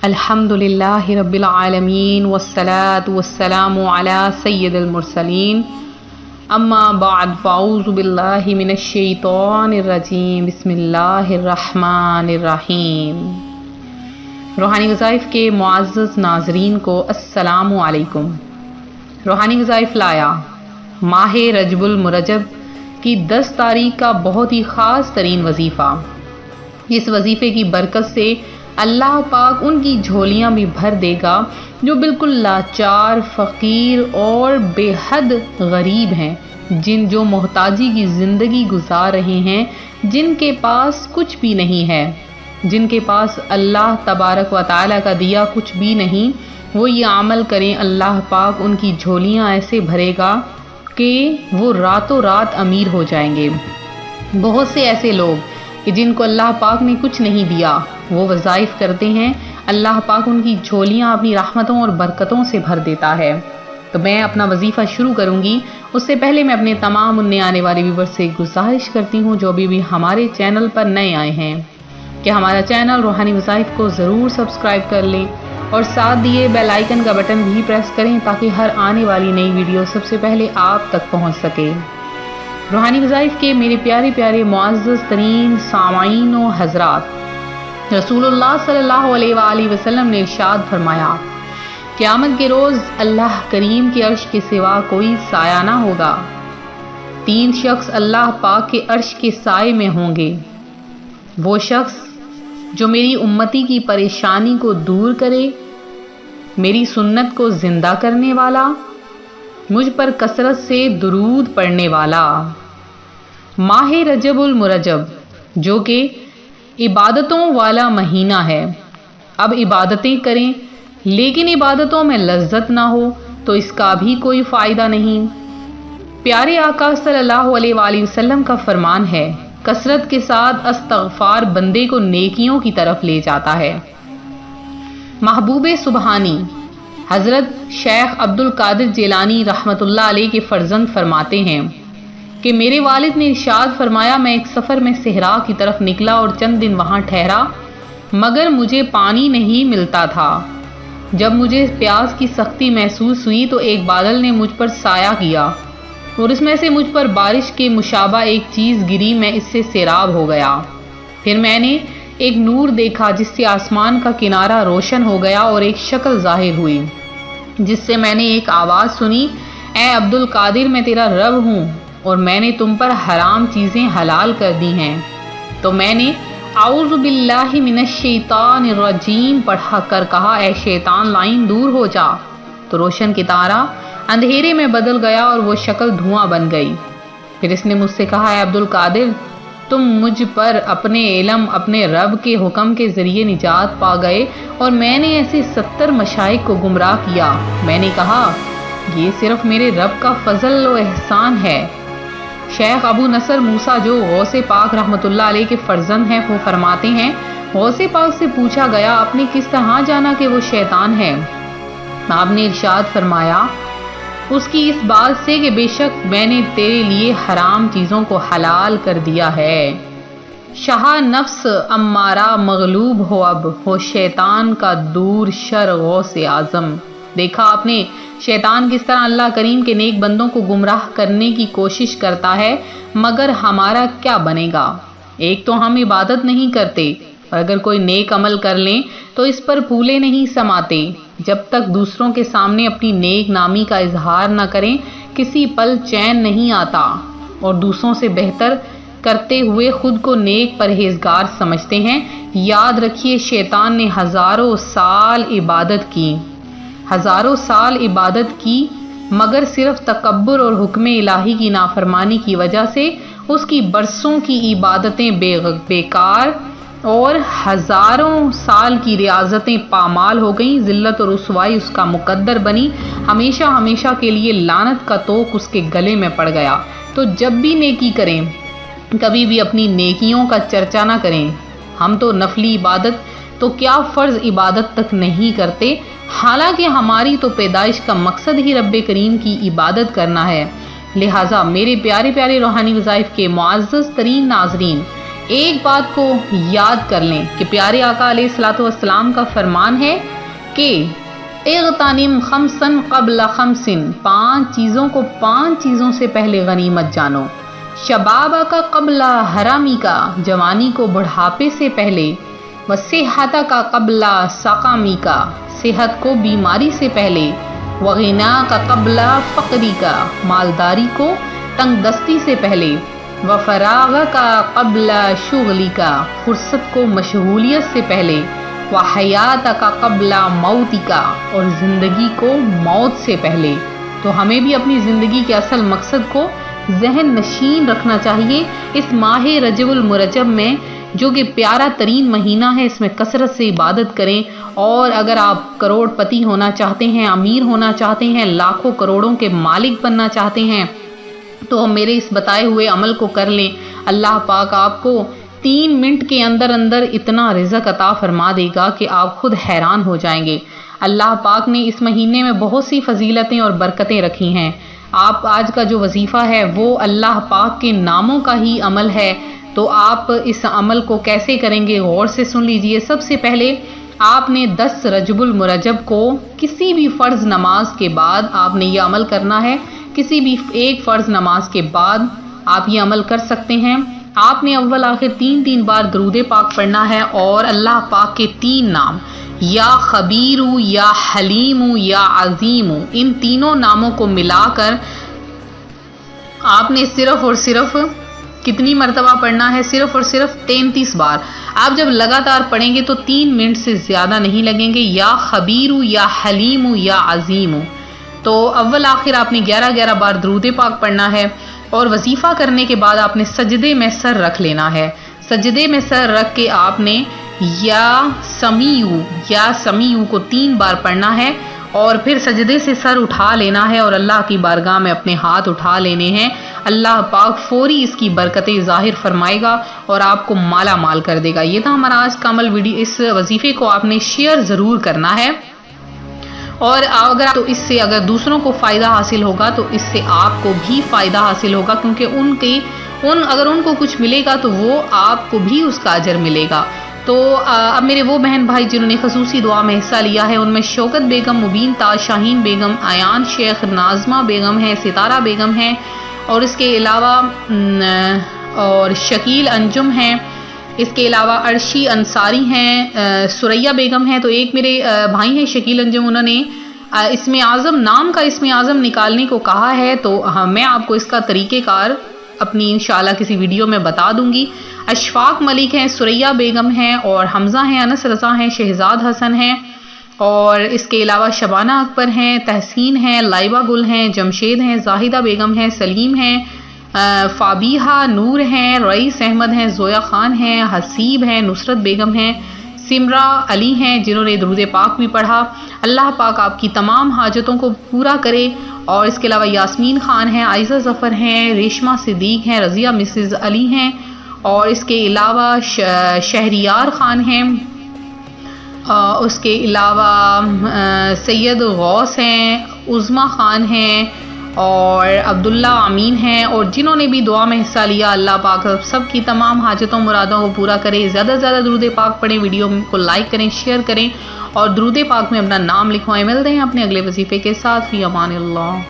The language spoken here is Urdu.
الحمدللہ رب العالمین والصلاة والسلام علی سید المرسلین اما بعد فاعوذ باللہ من الشیطان الرجیم بسم اللہ الرحمن الرحیم۔ روحانی وظائف کے معزز ناظرین کو السلام علیکم۔ روحانی وظائف لایا ماہ رجب المرجب کی 10 تاریخ کا بہت ہی خاص ترین وظیفہ۔ اس وظیفے کی برکت سے اللہ پاک ان کی جھولیاں بھی بھر دے گا جو بالکل لاچار، فقیر اور بے حد غریب ہیں، جو محتاجی کی زندگی گزار رہے ہیں، جن کے پاس کچھ بھی نہیں ہے، جن کے پاس اللہ تبارک و تعالیٰ کا دیا کچھ بھی نہیں، وہ یہ عمل کریں، اللہ پاک ان کی جھولیاں ایسے بھرے گا کہ وہ راتوں رات امیر ہو جائیں گے۔ بہت سے ایسے لوگ کہ جن کو اللہ پاک نے کچھ نہیں دیا، وہ وظائف کرتے ہیں، اللہ پاک ان کی جھولیاں اپنی رحمتوں اور برکتوں سے بھر دیتا ہے۔ تو میں اپنا وظیفہ شروع کروں گی، اس سے پہلے میں اپنے تمام نئے آنے والے ویور سے گزارش کرتی ہوں جو ابھی بھی ہمارے چینل پر نئے آئے ہیں کہ ہمارا چینل روحانی وظائف کو ضرور سبسکرائب کر لیں اور ساتھ دیے بیل آئیکن کا بٹن بھی پریس کریں تاکہ ہر آنے والی نئی ویڈیو سب سے پہلے آپ تک پہنچ سکے۔ روحانی وظائف کے میرے پیارے پیارے معزز ترین سامعین و حضرات، رسول اللہ صلی اللہ علیہ وآلہ وسلم نے ارشاد فرمایا، قیامت کے روز اللہ کریم کے عرش کے سوا کوئی سایہ نہ ہوگا۔ 3 شخص اللہ پاک کے عرش کے سائے میں ہوں گے۔ وہ شخص جو میری امتی کی پریشانی کو دور کرے، میری سنت کو زندہ کرنے والا، مجھ پر کثرت سے درود پڑھنے والا۔ ماہ رجب المرجب جو کہ عبادتوں والا مہینہ ہے، اب عبادتیں کریں لیکن عبادتوں میں لذت نہ ہو تو اس کا بھی کوئی فائدہ نہیں۔ پیارے آقا صلی اللہ علیہ وآلہ وسلم کا فرمان ہے، کثرت کے ساتھ استغفار بندے کو نیکیوں کی طرف لے جاتا ہے۔ محبوب سبحانی حضرت شیخ عبد القادر جیلانی رحمۃ اللہ علیہ کے فرزند فرماتے ہیں کہ میرے والد نے ارشاد فرمایا، میں ایک سفر میں صحرا کی طرف نکلا اور چند دن وہاں ٹھہرا، مگر مجھے پانی نہیں ملتا تھا۔ جب مجھے پیاس کی سختی محسوس ہوئی تو ایک بادل نے مجھ پر سایہ کیا اور اس میں سے مجھ پر بارش کے مشابہ ایک چیز گری، میں اس سے سیراب ہو گیا۔ پھر میں نے ایک نور دیکھا جس سے آسمان کا کنارہ روشن ہو گیا اور ایک شکل ظاہر ہوئی جس سے میں نے ایک آواز سنی، اے عبد القادر، میں تیرا رب ہوں اور میں نے تم پر حرام چیزیں حلال کر دی ہیں۔ تو میں نے اعوذ باللہ من الشیطان الرجیم پڑھا کر کہا، اے شیطان لائن دور ہو جا۔ تو روشن ستارہ اندھیرے میں بدل گیا اور وہ شکل دھواں بن گئی۔ پھر اس نے مجھ سے کہا، اے عبد القادر، تم مجھ پر اپنے علم، اپنے رب کے حکم کے ذریعے نجات پا گئے اور میں نے ایسے 70 مشائخ کو گمراہ کیا۔ میں نے کہا، یہ صرف میرے رب کا فضل و احسان ہے۔ شیخ ابو نصر موسیٰ جو غوث پاک رحمۃ اللہ علیہ کے فرزند ہیں، وہ فرماتے ہیں، غوث پاک سے پوچھا گیا، آپ نے کس طرح جانا کہ وہ شیطان ہے؟ آپ نے ارشاد فرمایا، اس کی اس بات سے کہ بے شک میں نے تیرے لیے حرام چیزوں کو حلال کر دیا ہے۔ شاہ نفس امارہ مغلوب ہو، اب ہو شیطان کا دور شر غوث اعظم۔ دیکھا آپ نے شیطان کس طرح اللہ کریم کے نیک بندوں کو گمراہ کرنے کی کوشش کرتا ہے، مگر ہمارا کیا بنے گا؟ ایک تو ہم عبادت نہیں کرتے اور اگر کوئی نیک عمل کر لیں تو اس پر پھولے نہیں سماتے۔ جب تک دوسروں کے سامنے اپنی نیک نامی کا اظہار نہ کریں کسی پل چین نہیں آتا، اور دوسروں سے بہتر کرتے ہوئے خود کو نیک پرہیزگار سمجھتے ہیں۔ یاد رکھیے، شیطان نے ہزاروں سال عبادت کی مگر صرف تکبر اور حکم الہی کی نافرمانی کی وجہ سے اس کی برسوں کی عبادتیں بیکار اور ہزاروں سال کی ریاضتیں پامال ہو گئیں۔ ذلت اور رسوائی اس کا مقدر بنی، ہمیشہ ہمیشہ کے لیے لعنت کا طوق اس کے گلے میں پڑ گیا۔ تو جب بھی نیکی کریں کبھی بھی اپنی نیکیوں کا چرچا نہ کریں۔ ہم تو نفلی عبادت تو کیا فرض عبادت تک نہیں کرتے، حالانکہ ہماری تو پیدائش کا مقصد ہی رب کریم کی عبادت کرنا ہے۔ لہٰذا میرے پیارے پیارے روحانی وظائف کے معزز ترین ناظرین، ایک بات کو یاد کر لیں کہ پیارے آقا علیہ الصلوۃ والسلام کا فرمان ہے کہ اغتنم خمسن قبل خمسن، 5 چیزوں کو 5 چیزوں سے پہلے غنیمت جانو، شبابہ کا قبل حرامی کا، جوانی کو بڑھاپے سے پہلے، وصحتہ کا قبل سقامی کا، صحت کو بیماری سے پہلے، وغنا کا قبل فقری کا، مالداری کو تنگ دستی سے پہلے، وفراغ کا قبل شغلی کا، فرصت کو مشغولیت سے پہلے، وحیات کا قبل موتی کا، اور زندگی کو موت سے پہلے۔ تو ہمیں بھی اپنی زندگی کے اصل مقصد کو ذہن نشین رکھنا چاہیے۔ اس ماہ رجب المرجب میں جو کہ پیارا ترین مہینہ ہے، اس میں کثرت سے عبادت کریں، اور اگر آپ کروڑ پتی ہونا چاہتے ہیں، امیر ہونا چاہتے ہیں، لاکھوں کروڑوں کے مالک بننا چاہتے ہیں، تو میرے اس بتائے ہوئے عمل کو کر لیں۔ اللہ پاک آپ کو 3 منٹ کے اندر اندر اتنا رزق عطا فرما دے گا کہ آپ خود حیران ہو جائیں گے۔ اللہ پاک نے اس مہینے میں بہت سی فضیلتیں اور برکتیں رکھی ہیں۔ آپ آج کا جو وظیفہ ہے وہ اللہ پاک کے ناموں کا ہی عمل ہے، تو آپ اس عمل کو کیسے کریں گے غور سے سن لیجئے۔ سب سے پہلے آپ نے 10 رجب المرجب کو کسی بھی فرض نماز کے بعد آپ نے یہ عمل کرنا ہے۔ کسی بھی ایک فرض نماز کے بعد آپ یہ عمل کر سکتے ہیں۔ آپ نے اول آخر 3 بار درود پاک پڑھنا ہے، اور اللہ پاک کے 3 نام یا خبیر، یا حلیم، یا عظیم، ان تینوں ناموں کو ملا کر آپ نے صرف اور صرف کتنی مرتبہ پڑھنا ہے؟ صرف اور صرف 33 بار۔ آپ جب لگاتار پڑھیں گے تو 3 منٹ سے زیادہ نہیں لگیں گے۔ یا خبیر، یا حلیم، یا عظیم، تو اول آخر آپ نے 11 بار درود پاک پڑھنا ہے، اور وظیفہ کرنے کے بعد آپ نے سجدے میں سر رکھ لینا ہے۔ سجدے میں سر رکھ کے آپ نے یا سمیع کو 3 بار پڑھنا ہے، اور پھر سجدے سے سر اٹھا لینا ہے اور اللہ کی بارگاہ میں اپنے ہاتھ اٹھا لینے ہیں۔ اللہ پاک فوری اس کی برکتیں ظاہر فرمائے گا اور آپ کو مالا مال کر دے گا۔ یہ تھا ہمارا آج کا عمل۔ ویڈیو اس وظیفے کو آپ نے شیئر ضرور کرنا ہے، اور اگر دوسروں کو فائدہ حاصل ہوگا تو اس سے آپ کو بھی فائدہ حاصل ہوگا، کیونکہ اگر ان کو کچھ ملے گا تو وہ آپ کو بھی اس کا اجر ملے گا۔ تو اب میرے وہ بہن بھائی جنہوں نے خصوصی دعا میں حصہ لیا ہے، ان میں شوکت بیگم، مبین تاج، شاہین بیگم، ایان شیخ، نازمہ بیگم ہے، ستارہ بیگم ہے، اور اس کے علاوہ اور شکیل انجم ہیں، اس کے علاوہ عرشی انصاری ہیں، سریہ بیگم ہیں۔ تو ایک میرے بھائی ہیں شکیل انجم، انہوں نے اسم اعظم نام کا اسم اعظم نکالنے کو کہا ہے، تو میں آپ کو اس کا طریقہ کار اپنی انشاءاللہ کسی ویڈیو میں بتا دوں گی۔ اشفاق ملک ہیں، سریہ بیگم ہیں، اور حمزہ ہیں، انس رضا ہیں، شہزاد حسن ہیں، اور اس کے علاوہ شبانہ اکبر ہیں، تحسین ہیں، لائبہ گل ہیں، جمشید ہیں، زاہدہ بیگم ہیں، سلیم ہیں، فابیہہ نور ہیں، رئیس احمد ہیں، زویا خان ہیں، حسیب ہیں، نصرت بیگم ہیں، سمرا علی ہیں جنہوں نے درود پاک بھی پڑھا۔ اللہ پاک آپ کی تمام حاجتوں کو پورا کرے۔ اور اس کے علاوہ یاسمین خان ہیں، عائزہ ظفر ہیں، ریشمہ صدیق ہیں، رضیہ مسز علی ہیں، اور اس کے علاوہ شہریار خان ہیں، اس کے علاوہ سید غوث ہیں، عظمہ خان ہیں، اور عبداللہ امین ہیں، اور جنہوں نے بھی دعا میں حصہ لیا، اللہ پاک سب کی تمام حاجتوں مرادوں کو پورا کرے۔ زیادہ سے زیادہ درود پاک پڑھیں، ویڈیو کو لائک کریں، شیئر کریں، اور درود پاک میں اپنا نام لکھوائیں۔ ملتے ہیں اپنے اگلے وظیفے کے ساتھ۔ فی امان اللہ۔